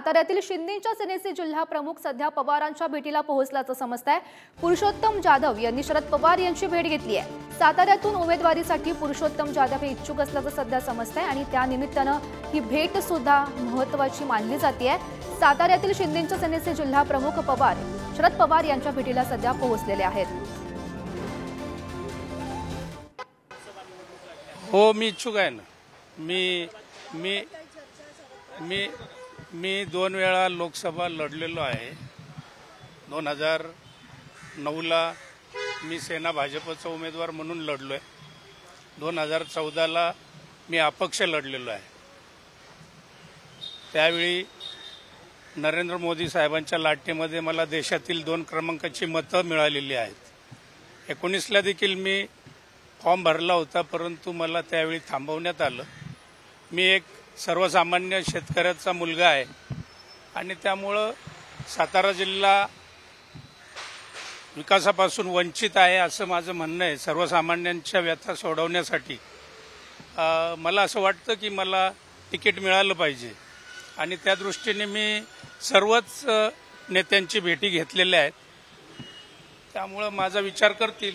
साताऱ्यातील शिंदेच्या सेनेचे जिल्हा प्रमुख सध्या पवारांच्या भेटीला पोहोचल्याचं समजतंय। पुरुषोत्तम जाधव यांनी शरद पवार यांची भेट घेतली आहे। साताऱ्यातून उमेदवारीसाठी पुरुषोत्तम जाधव हे इच्छुक असल्याचं सध्या समजतंय आणि त्या निमित्तानं ही भेट सुद्धा महत्त्वाची मानली जाते। साताऱ्यातील शिंदेच्या सेनेचे जिल्हा प्रमुख शरद पवार यांच्या भेटीला सध्या पोहोचलेले आहेत। हो, मी इच्छुक आहे ना। मी 2 वेळा लोकसभा लढलेलो आहे। 2009ला मी सेना भाजपचा उमेदवार म्हणून लढलोय। 2014ला मी अपक्ष लढलेलो आहे। त्यावेळी नरेंद्र मोदी साहेबांच्या लाटेमध्ये मला देशातील 2 क्रमांकाची मतं मिळालेली आहेत। 19ला देखील मी फॉर्म भरला होता, परंतु मला त्यावेळी थांबवण्यात आलं। मी एक सर्वसामान्य शेतकऱ्याचा मुलगा आहे आणि त्यामुळे सातारा जिल्हा विकासापासून वंचित आहे असं माझं म्हणणं आहे। सर्वसामान्यांच्या व्यथा सोडवण्यासाठी मला असं वाटतं की मला तिकीट मिळालं पाहिजे आणि त्या दृष्टीने मी सर्वच नेत्यांची भेटी घेतलेल्या आहेत। त्यामुळे माझा विचार करतील।